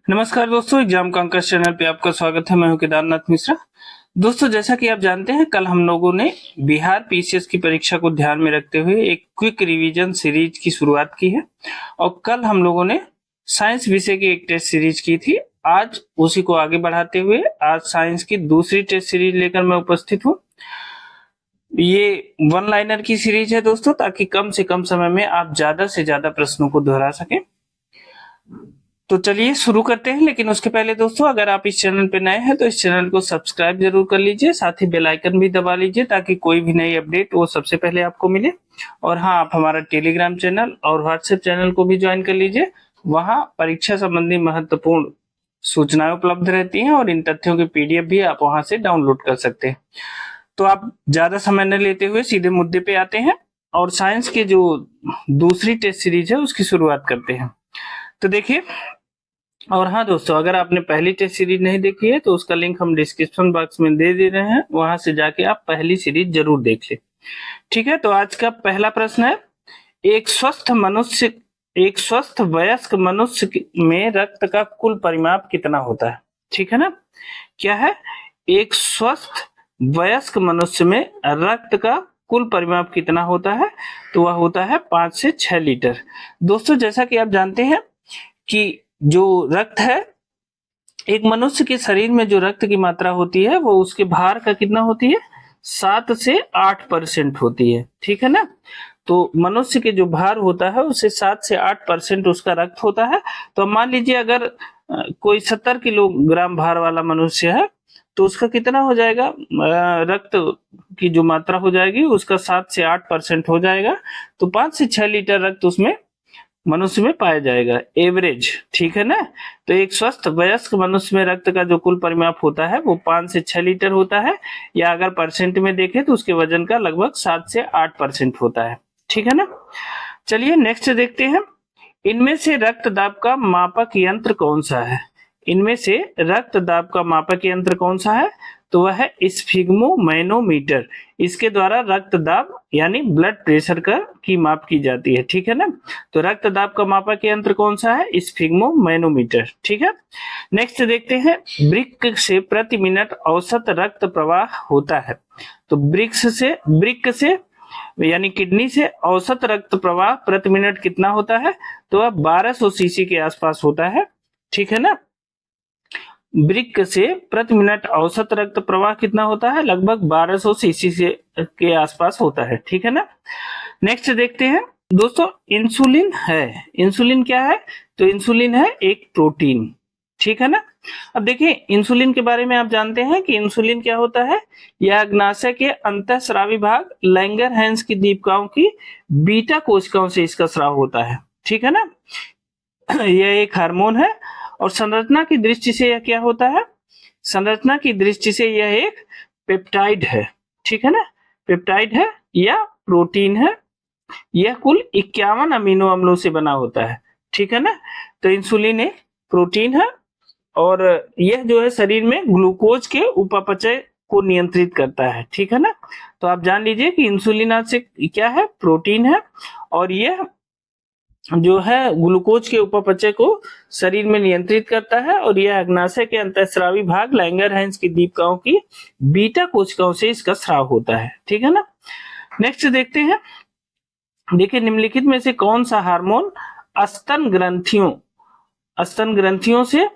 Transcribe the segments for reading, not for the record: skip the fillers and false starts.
नमस्कार दोस्तों, exam कांकर्स channel पे आपका स्वागत है। मैं हूं केदारनाथ मिश्रा। दोस्तों, जैसा कि आप जानते हैं, कल हम लोगों ने बिहार पीसीएस की परीक्षा को ध्यान में रखते हुए एक क्विक रिवीजन सीरीज की शुरुआत की है और कल हम लोगों ने साइंस विषय की एक टेस्ट सीरीज की थी। आज उसी को आगे बढ़ाते हुए आज साइंस की दूसरी टेस्ट सीरीज लेकर मैं उपस्थित हूँ। ये वन लाइनर की सीरीज है दोस्तों, ताकि कम से कम समय में आप ज्यादा से ज्यादा प्रश्नों को दोहरा सकें। तो चलिए शुरू करते हैं, लेकिन उसके पहले दोस्तों, अगर आप इस चैनल पे नए हैं तो इस चैनल को सब्सक्राइब जरूर कर लीजिए, साथ ही बेल आइकन भी दबा लीजिए ताकि कोई भी नई अपडेट वो सबसे पहले आपको मिले। और हाँ, आप हमारा टेलीग्राम चैनल और व्हाट्सएप चैनल को भी ज्वाइन कर लीजिए। वहाँ परीक्षा संबंधी महत्वपूर्ण सूचनाएं उपलब्ध रहती हैं और इन तथ्यों की पीडीएफ भी आप वहां से डाउनलोड कर सकते हैं। तो आप ज्यादा समय न लेते हुए सीधे मुद्दे पे आते हैं और साइंस की जो दूसरी टेस्ट सीरीज है उसकी शुरुआत करते हैं। तो देखिए, और हाँ दोस्तों, अगर आपने पहली टेस्ट सीरीज नहीं देखी है तो उसका लिंक हम डिस्क्रिप्शन बॉक्स में दे रहे हैं, वहां से जाके आप पहली सीरीज जरूर देख ले। ठीक है, तो आज का पहला प्रश्न है, एक स्वस्थ वयस्क मनुष्य में रक्त का कुल परिमाप कितना होता है? ठीक है ना, क्या है? एक स्वस्थ वयस्क मनुष्य में रक्त का कुल परिमाप कितना होता है? तो वह होता है 5 से 6 लीटर। दोस्तों, जैसा कि आप जानते हैं कि जो रक्त है, एक मनुष्य के शरीर में जो रक्त की मात्रा होती है वो उसके भार का कितना होती है? 7 से 8% होती है। ठीक है ना, तो मनुष्य के जो भार होता है उससे 7 से 8% उसका रक्त होता है। तो मान लीजिए अगर कोई 70 किलोग्राम भार वाला मनुष्य है तो उसका कितना हो जाएगा? रक्त की जो मात्रा हो जाएगी उसका 7 से 8% हो जाएगा। तो 5 से 6 लीटर रक्त उसमें मनुष्य में पाया जाएगा, एवरेज। ठीक है ना, तो एक स्वस्थ वयस्क मनुष्य में रक्त का जो कुल परिमाप होता है वो 5 से 6 लीटर होता है, या अगर परसेंट में देखें तो उसके वजन का लगभग 7 से 8% होता है। ठीक है ना, चलिए नेक्स्ट देखते हैं। इनमें से रक्त दाब का मापक यंत्र कौन सा है? इनमें से रक्त दाब का मापक यंत्र कौन सा है? तो वह है स्फिग्मोमैनोमीटर। इसके द्वारा रक्त दाब यानी ब्लड प्रेशर की माप की जाती है। ठीक है ना, तो रक्त दाब का मापक यंत्र कौन सा है? स्फिग्मोमैनोमीटर। ठीक है, नेक्स्ट देखते हैं। वृक्क से प्रति मिनट औसत रक्त प्रवाह होता है। तो वृक्क से यानी किडनी से औसत रक्त प्रवाह प्रति मिनट कितना होता है? तो वह 1200 सीसी के आसपास होता है। ठीक है ना, वृक्क से प्रति मिनट औसत रक्त प्रवाह कितना होता है? लगभग 1200 सीसी से के आसपास होता है। ठीक है ना, नेक्स्ट देखते हैं दोस्तों। इंसुलिन है, इंसुलिन क्या है? तो इंसुलिन है एक प्रोटीन। ठीक है ना, अब देखिए इंसुलिन के बारे में आप जानते हैं कि इंसुलिन क्या होता है? यह अग्नाशय के अंतःस्रावी भाग लैंगरहैंस की दीपिकाओं की बीटा कोशिकाओं से इसका स्राव होता है। ठीक है ना, यह एक हार्मोन है और संरचना की दृष्टि से यह क्या होता है? संरचना की दृष्टि से यह एक पेप्टाइड है। ठीक है ना, पेप्टाइड है या प्रोटीन है। यह कुल 51 अमीनो अम्लों से बना होता है। ठीक है ना, तो इंसुलिन एक प्रोटीन है और यह जो है शरीर में ग्लूकोज के उपापचय को नियंत्रित करता है। ठीक है ना, तो आप जान लीजिए कि इंसुलिन आज से क्या है? प्रोटीन है और यह जो है ग्लूकोज के उपापचय को शरीर में नियंत्रित करता है और यह अग्नाशय के अंतःस्रावी भाग लैंगरहैंस की दीपिकाओं की बीटा कोशिकाओं से इसका स्राव होता है। ठीक है ना, नेक्स्ट देखते हैं। देखिए, निम्नलिखित में से कौन सा हार्मोन स्तन ग्रंथियों से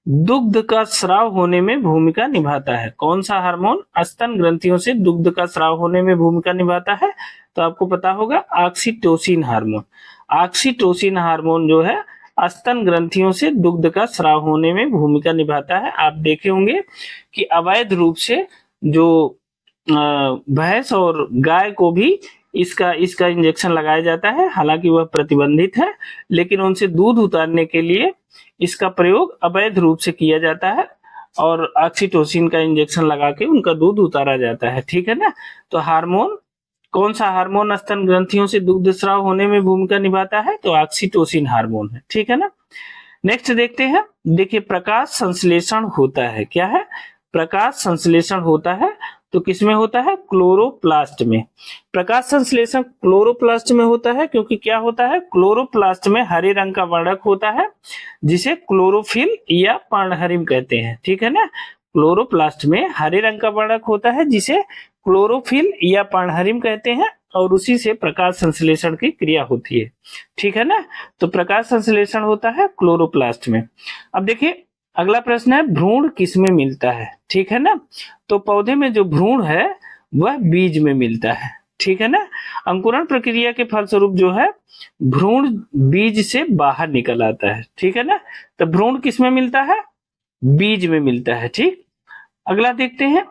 दुग्ध का स्राव होने में भूमिका निभाता है? कौन सा हार्मोन स्तन ग्रंथियों से दुग्ध का स्राव होने में भूमिका निभाता है? तो आपको पता होगा ऑक्सीटोसिन हार्मोन। ऑक्सीटोसिन हार्मोन जो है स्तन ग्रंथियों से दुग्ध का स्राव होने में भूमिका निभाता है। आप देखे होंगे कि अवैध रूप से जो भैंस और गाय को भी इसका इंजेक्शन लगाया जाता है, हालांकि वह प्रतिबंधित है, लेकिन उनसे दूध उतारने के लिए इसका प्रयोग अवैध रूप से किया जाता है और ऑक्सीटोसिन का इंजेक्शन लगा के उनका दूध उतारा जाता है। ठीक है ना, तो हार्मोन, कौन सा हार्मोन स्तन ग्रंथियों से दुग्ध स्राव होने में भूमिका निभाता है? तो ऑक्सीटोसिन हार्मोन है। ठीक है ना, नेक्स्ट देखते हैं। देखिए, प्रकाश संश्लेषण होता है। क्या है? प्रकाश संश्लेषण होता है। तो किसमें होता है? क्लोरोप्लास्ट में। प्रकाश संश्लेषण क्लोरोप्लास्ट में होता है क्योंकि क्या होता है? क्लोरोप्लास्ट में हरे रंग का वर्णक होता है जिसे क्लोरोफिल या पर्णहरिम कहते हैं। ठीक है ना, क्लोरोप्लास्ट में हरे रंग का वर्णक होता है जिसे क्लोरोफिल या पर्णहरिम कहते हैं और उसी से प्रकाश संश्लेषण की क्रिया होती है। ठीक है ना, तो प्रकाश संश्लेषण होता है क्लोरोप्लास्ट में। अब देखिए अगला प्रश्न है, भ्रूण किसमें मिलता है? ठीक है ना, तो पौधे में जो भ्रूण है वह बीज में मिलता है। ठीक है ना, अंकुरण प्रक्रिया के फलस्वरूप जो है भ्रूण बीज से बाहर निकल आता है। ठीक है ना, तो भ्रूण किसमें मिलता है? बीज में मिलता है। ठीक, अगला देखते हैं,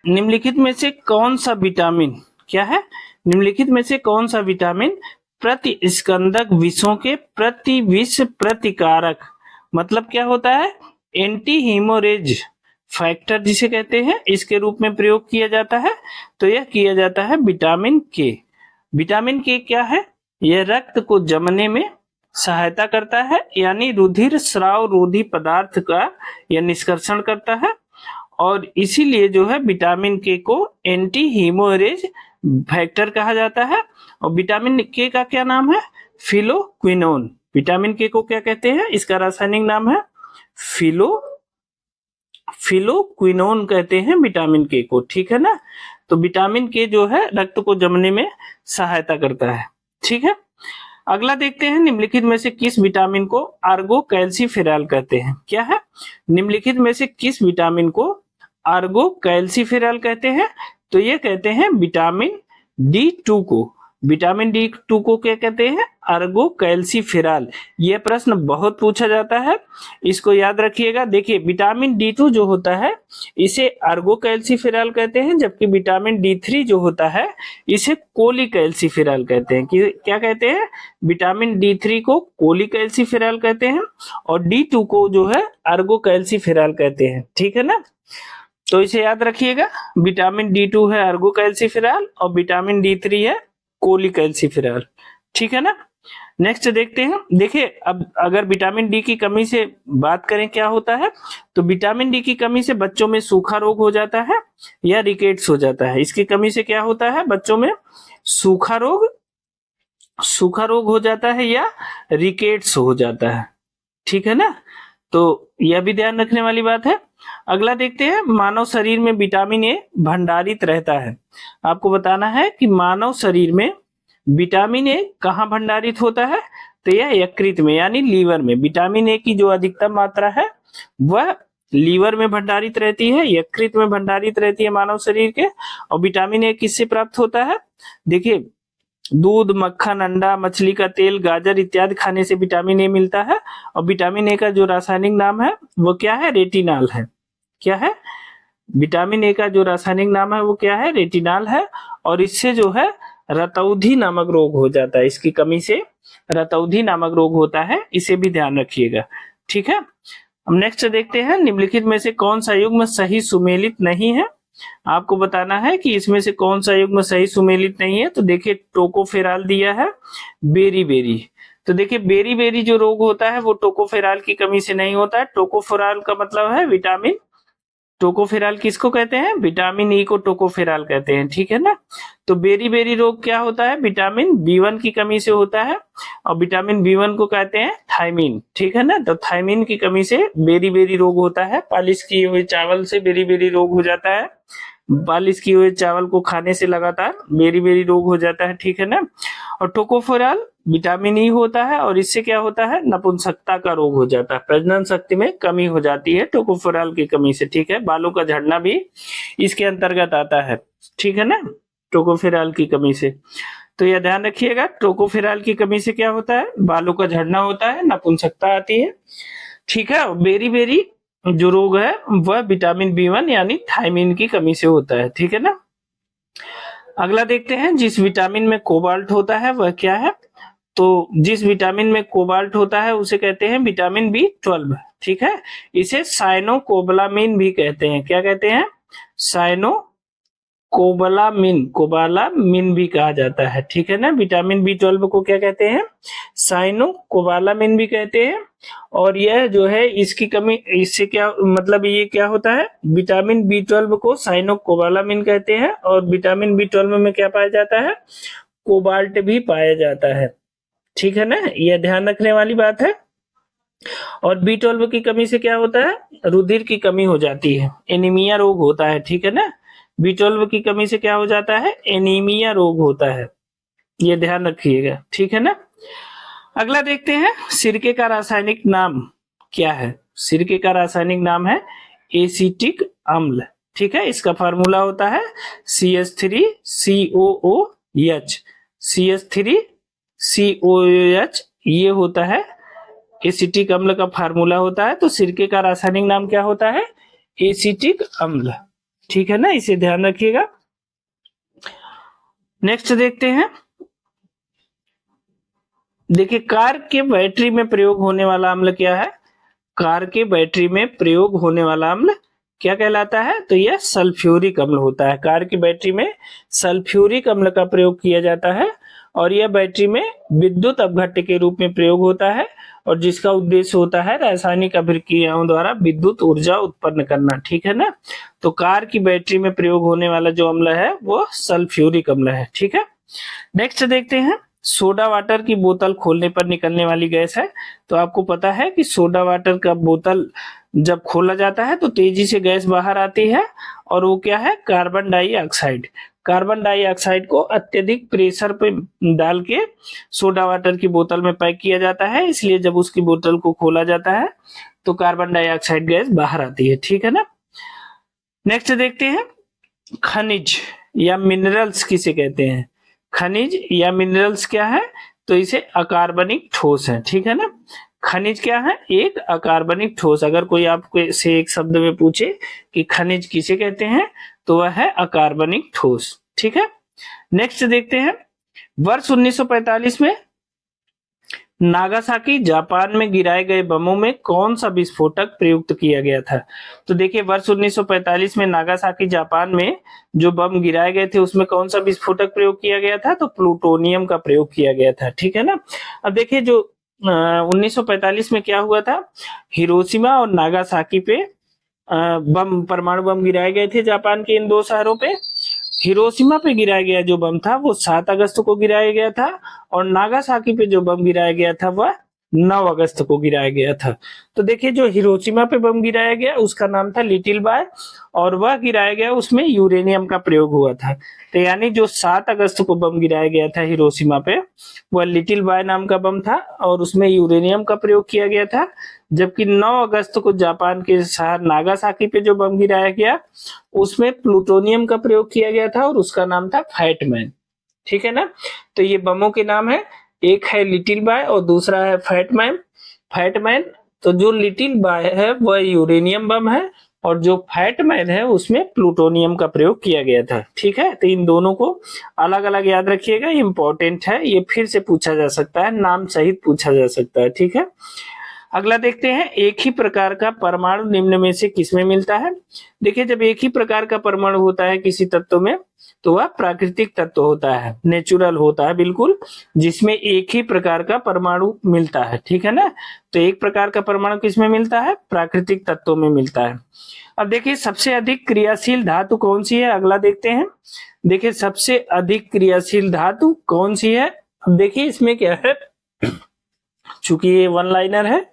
निम्नलिखित में से कौन सा विटामिन, क्या है? निम्नलिखित में से कौन सा विटामिन प्रतिस्कंदक विषों के प्रतिविष प्रतिकारक, मतलब क्या होता है? एंटी हीमोरेज फैक्टर जिसे कहते हैं, इसके रूप में प्रयोग किया जाता है। तो यह किया जाता है विटामिन के। विटामिन के क्या है? यह रक्त को जमने में सहायता करता है, यानी रुधिर स्राव रोधी पदार्थ का यह निष्कर्षण करता है और इसीलिए जो है विटामिन के को एंटी हीमोरेज फैक्टर कहा जाता है। और विटामिन के का क्या नाम है? फिलोक्विनोन। विटामिन के को क्या कहते हैं? इसका रासायनिक नाम है फिलोक्विनोन कहते हैं विटामिन के को। ठीक है ना, तो विटामिन के जो है रक्त को जमने में सहायता करता है। ठीक है, अगला देखते हैं, निम्नलिखित में से किस विटामिन को आर्गो कैल्सीफेरॉल कहते हैं? क्या है? निम्नलिखित में से किस विटामिन को आर्गो कैल्सीफेरॉल कहते हैं? तो ये कहते हैं विटामिन D2 को। विटामिन D2 को क्या कहते हैं? Ergo calciferol. यह प्रश्न बहुत पूछा जाता है, इसको याद रखिएगा। देखिए विटामिन D2 जो होता है इसे आर्गो कैल्सीफेरॉल कहते हैं, जबकि विटामिन D3 जो होता है इसे कोलिकैल्सीफेरॉल कहते हैं। क्या कहते हैं? विटामिन D3 को कोलिकैल्सीफेरॉल कहते हैं और D2 को जो है आर्गो कैल्सीफेरॉल कहते हैं। ठीक है ना, तो इसे याद रखिएगा। विटामिन D2 है आर्गो कैल्सीफेरॉल और विटामिन D3 है कोलिकैल्सीफेरॉल। ठीक है ना, नेक्स्ट देखते हैं। देखिए अब अगर विटामिन डी की कमी से बात करें क्या होता है, तो विटामिन डी की कमी से बच्चों में सूखा रोग हो जाता है या रिकेट्स हो जाता है। इसकी कमी से क्या होता है? बच्चों में सूखा रोग हो जाता है या रिकेट्स हो जाता है। ठीक है ना, तो यह भी ध्यान रखने वाली बात है। अगला देखते हैं, मानव शरीर में विटामिन ए भंडारित रहता है। आपको बताना है कि मानव शरीर में विटामिन ए कहाँ भंडारित होता है? तो यह यकृत में यानी लीवर में। विटामिन ए की जो अधिकतम मात्रा है वह लीवर में भंडारित रहती है, यकृत में भंडारित रहती है मानव शरीर के। और विटामिन ए किससे प्राप्त होता है? देखिए दूध, मक्खन, अंडा, मछली का तेल, गाजर इत्यादि खाने से विटामिन ए मिलता है। और विटामिन ए का जो रासायनिक नाम है वो क्या है? रेटिनॉल है। क्या है? विटामिन ए का जो रासायनिक नाम है वो क्या है? रेटिनॉल है। और इससे जो है रतौंधी नामक रोग हो जाता है। इसकी कमी से रतौंधी नामक रोग होता है, इसे भी ध्यान रखिएगा। ठीक है, हम नेक्स्ट देखते हैं, निम्नलिखित में से कौन सा युग्म सही सुमेलित नहीं है? आपको बताना है कि इसमें से कौन सा युग्म सही सुमेलित नहीं है। तो देखिए टोकोफेरॉल दिया है, बेरी। तो देखिए बेरी जो रोग होता है वो टोकोफेरॉल की कमी से नहीं होता है। टोकोफेरॉल का मतलब है विटामिन, टोकोफेरॉल किसको कहते हैं? विटामिन ई को टोकोफेरॉल कहते हैं। ठीक है ना, तो बेरी रोग क्या होता है? विटामिन B1 की कमी से होता है और विटामिन B1 को कहते हैं थायमीन। ठीक है ना, तो थायमीन की कमी से बेरी रोग होता है। पालिश किए हुए चावल से बेरी रोग हो जाता है। पालिश किए हुए चावल को खाने से लगातार बेरी रोग हो जाता है। ठीक है ना, और टोकोफेरॉल विटामिन ई होता है और इससे क्या होता है? नपुंसकता का रोग हो जाता है, प्रजनन शक्ति में कमी हो जाती है टोकोफेरॉल की कमी से। ठीक है, बालों का झड़ना भी इसके अंतर्गत आता है। ठीक है ना, टोकोफेरॉल की कमी से। तो यह ध्यान रखिएगा, टोकोफेरॉल की कमी से क्या होता है? बालों का झड़ना होता है, नपुंसकता आती है। ठीक है, बेरी जो रोग है वह विटामिन B1 यानी थायमीन की कमी से होता है। ठीक है ना, अगला देखते हैं, जिस विटामिन में कोबाल्ट होता है वह क्या है? तो जिस विटामिन में कोबाल्ट होता है उसे कहते हैं विटामिन B12। ठीक है, इसे साइनोकोबालामिन भी कहते हैं। क्या कहते हैं? कोबालामिन भी कहा जाता है, ठीक है ना। विटामिन B12 को क्या कहते हैं, साइनोकोबालामिन भी कहते हैं। और यह जो है इसकी कमी, इससे क्या मतलब, ये क्या होता है, विटामिन B12 को साइनोकोबालामिन कहते हैं। और विटामिन B12 में क्या पाया जाता है, कोबाल्ट भी पाया जाता है, ठीक है ना, यह ध्यान रखने वाली बात है। और B12 की कमी से क्या होता है, रुधिर की कमी हो जाती है, एनीमिया रोग होता है, ठीक है ना। B12 की कमी से क्या हो जाता है, एनीमिया रोग होता है, ये ध्यान रखिएगा, ठीक है ना। अगला देखते हैं, सिरके का रासायनिक नाम क्या है। सिरके का रासायनिक नाम है एसिटिक अम्ल, ठीक है। इसका फार्मूला होता है CH3COOH, CH3COOH, ये होता है एसिटिक अम्ल का फार्मूला होता है। तो सिरके का रासायनिक नाम क्या होता है, एसिटिक अम्ल, ठीक है ना, इसे ध्यान रखिएगा। नेक्स्ट देखते हैं, देखिए कार के बैटरी में प्रयोग होने वाला अम्ल क्या है। कार के बैटरी में प्रयोग होने वाला अम्ल क्या कहलाता है, तो यह सल्फ्यूरिक अम्ल होता है। कार की बैटरी में सल्फ्यूरिक अम्ल का प्रयोग किया जाता है और यह बैटरी में विद्युत अपघट्य के रूप में प्रयोग होता है और जिसका उद्देश्य होता है रासायनिक अभिक्रियाओं द्वारा विद्युत ऊर्जा उत्पन्न करना, ठीक है ना। तो कार की बैटरी में प्रयोग होने वाला जो अम्ल है वो सल्फ्यूरिक अम्ल है, ठीक है। नेक्स्ट देखते हैं, सोडा वाटर की बोतल खोलने पर निकलने वाली गैस है। तो आपको पता है कि सोडा वाटर का बोतल जब खोला जाता है तो तेजी से गैस बाहर आती है और वो क्या है, कार्बन डाइऑक्साइड। कार्बन डाइऑक्साइड को अत्यधिक प्रेशर पे डाल के सोडा वाटर की बोतल में पैक किया जाता है, इसलिए जब उसकी बोतल को खोला जाता है तो कार्बन डाइऑक्साइड गैस बाहर आती है, ठीक है ना। नेक्स्ट देखते हैं, खनिज या मिनरल्स किसे कहते हैं। खनिज या मिनरल्स क्या है, तो इसे अकार्बनिक ठोस है, ठीक है ना। खनिज क्या है, एक अकार्बनिक ठोस। अगर कोई आपको से एक शब्द में पूछे कि खनिज किसे कहते हैं तो वह है अकार्बनिक ठोस, ठीक है। नेक्स्ट देखते हैं, वर्ष 1945 में नागासाकी जापान में गिराए गए बमों में कौन सा विस्फोटक प्रयुक्त किया गया था। तो देखिए वर्ष 1945 में नागासाकी जापान में जो बम गिराए गए थे उसमें कौन सा विस्फोटक प्रयोग किया गया था, तो प्लूटोनियम का प्रयोग किया गया था, ठीक है ना। अब देखिए जो 1945 में क्या हुआ था, हिरोशिमा और नागासाकी पे बम, परमाणु बम गिराए गए थे जापान के इन दो शहरों पे। हिरोशिमा पे गिराया गया जो बम था वो 7 अगस्त को गिराया गया था और नागासाकी पे जो बम गिराया गया था वह 9 अगस्त को गिराया गया था। तो देखिए जो हिरोशिमा पे बम गिराया गया उसका नाम था लिटिल बॉय और वह गिराया गया उसमें यूरेनियम का प्रयोग हुआ था। तो यानी जो 7 अगस्त को बम गिराया गया था हिरोशिमा पे वह लिटिल बॉय नाम का बम था और उसमें यूरेनियम का प्रयोग किया गया था। जबकि 9 अगस्त को जापान के शहर नागासाकी पे जो बम गिराया गया उसमें प्लूटोनियम का प्रयोग किया गया था और उसका नाम था फैटमैन, ठीक है ना। तो ये बमों के नाम है, एक है लिटिल बॉय और दूसरा है फैटमैन। फैटमैन, तो जो लिटिल बॉय है वह यूरेनियम बम है और जो फैटमैन है उसमें प्लूटोनियम का प्रयोग किया गया था, ठीक है। तो इन दोनों को अलग अलग याद रखिएगा, इंपॉर्टेंट है, ये फिर से पूछा जा सकता है, नाम सहित पूछा जा सकता है, ठीक है। अगला देखते हैं, एक ही प्रकार का परमाणु निम्न में से किसमें मिलता है। देखिए जब एक ही प्रकार का परमाणु होता है किसी तत्व में तो वह प्राकृतिक तत्व होता है, नेचुरल होता है बिल्कुल, जिसमें एक ही प्रकार का परमाणु मिलता है, ठीक है ना। तो एक प्रकार का परमाणु किसमें मिलता है, प्राकृतिक तत्वों में मिलता है। अब देखिए सबसे अधिक क्रियाशील धातु कौन सी है, अगला देखते हैं। देखिए सबसे अधिक क्रियाशील धातु कौन सी है। अब देखिए इसमें क्या है, चूंकि ये वन लाइनर है,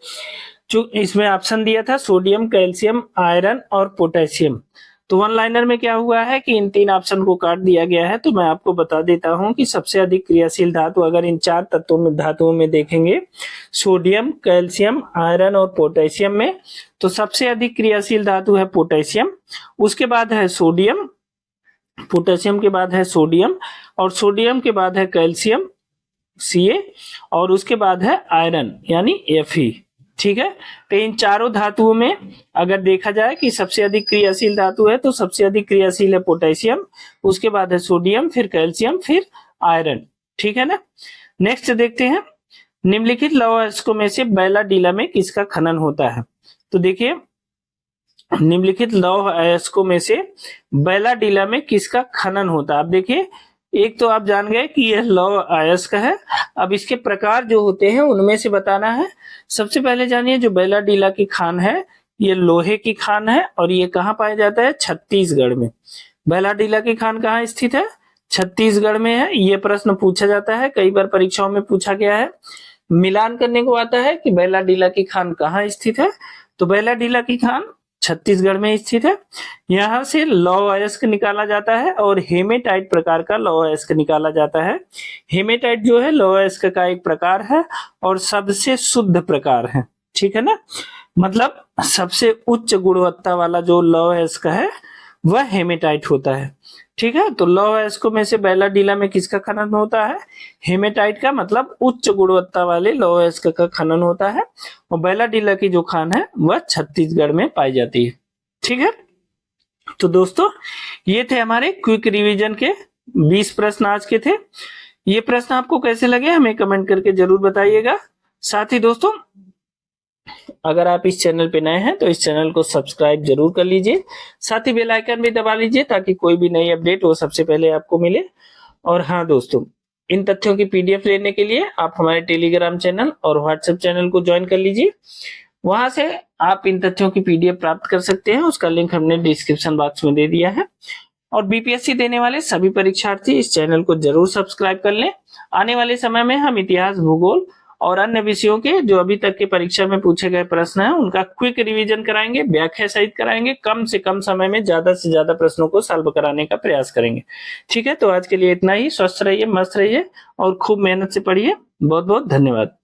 इसमें ऑप्शन दिया था सोडियम, कैल्शियम, आयरन और पोटेशियम। तो वन लाइनर में क्या हुआ है कि इन 3 ऑप्शन को काट दिया गया है। तो मैं आपको बता देता हूं कि सबसे अधिक क्रियाशील धातु अगर इन 4 तत्वों में, धातुओं में देखेंगे, सोडियम, कैल्शियम, आयरन और पोटेशियम में, तो सबसे अधिक क्रियाशील धातु है पोटेशियम, उसके बाद है सोडियम, पोटेशियम के बाद है सोडियम और सोडियम के बाद है कैल्शियम Ca और उसके बाद है आयरन यानी Fe, ठीक है। तो इन चारों धातुओं में अगर देखा जाए कि सबसे अधिक क्रियाशील धातु है तो सबसे अधिक क्रियाशील है पोटेशियम, उसके बाद है सोडियम, फिर कैल्शियम, फिर आयरन, ठीक है ना। नेक्स्ट देखते हैं, निम्नलिखित लौह अयस्कों में से बैला डीला में किसका खनन होता है। तो देखिए निम्नलिखित लौह अयस्कों में से बैलाडीला में किसका खनन होता है? आप देखिए, एक तो आप जान गए कि यह लौह अयस्क है। अब इसके प्रकार जो होते हैं उनमें से बताना है। सबसे पहले जानिए, जो बैलाडीला की खान है ये लोहे की खान है और ये कहाँ पाया जाता है? छत्तीसगढ़ में। बैलाडीला की खान कहाँ स्थित है? छत्तीसगढ़ में है। ये प्रश्न पूछा जाता है, कई बार परीक्षाओं में पूछा गया है। मिलान करने को आता है कि बैलाडीला की खान कहाँ स्थित है, तो बैलाडीला की खान छत्तीसगढ़ में स्थित है। यहाँ से लौह अयस्क निकाला जाता है और हेमेटाइट प्रकार का लौह अयस्क निकाला जाता है। हेमेटाइट जो है लौह अयस्क का एक प्रकार है और सबसे शुद्ध प्रकार है, ठीक है ना। मतलब सबसे उच्च गुणवत्ता वाला जो लौह अयस्क है वह हेमेटाइट होता है, ठीक है। तो लौह अयस्कों में से बैलाडीला में किसका खनन होता है? हेमेटाइट का, मतलब उच्च गुणवत्ता वाले लौह अयस्क का खनन होता है। और बैलाडीला की जो खान है वह छत्तीसगढ़ में पाई जाती है, ठीक है। तो दोस्तों, ये थे हमारे क्विक रिवीजन के 20 प्रश्न आज के थे। ये प्रश्न आपको कैसे लगे हमें कमेंट करके जरूर बताइएगा। साथ ही दोस्तों, अगर आप इस चैनल पे नए हैं तो इस चैनल को सब्सक्राइब जरूर कर लीजिए। साथ ही बेल आइकन भी दबा लीजिए ताकि कोई भी नई अपडेट वो सबसे पहले आपको मिले। और हाँ दोस्तों, इन तथ्यों की पीडीएफ लेने के लिए आप हमारे टेलीग्राम चैनल और व्हाट्सएप चैनल को ज्वाइन कर लीजिए। वहां से आप इन तथ्यों की पीडीएफ प्राप्त कर सकते हैं, उसका लिंक हमने डिस्क्रिप्शन बॉक्स में दे दिया है। और बीपीएससी देने वाले सभी परीक्षार्थी इस चैनल को जरूर सब्सक्राइब कर लें। आने वाले समय में हम इतिहास, भूगोल और अन्य विषयों के जो अभी तक के परीक्षा में पूछे गए प्रश्न हैं उनका क्विक रिवीजन कराएंगे, व्याख्या सहित कराएंगे। कम से कम समय में ज्यादा से ज्यादा प्रश्नों को सॉल्व कराने का प्रयास करेंगे, ठीक है। तो आज के लिए इतना ही। स्वस्थ रहिए, मस्त रहिए और खूब मेहनत से पढ़िए। बहुत बहुत धन्यवाद।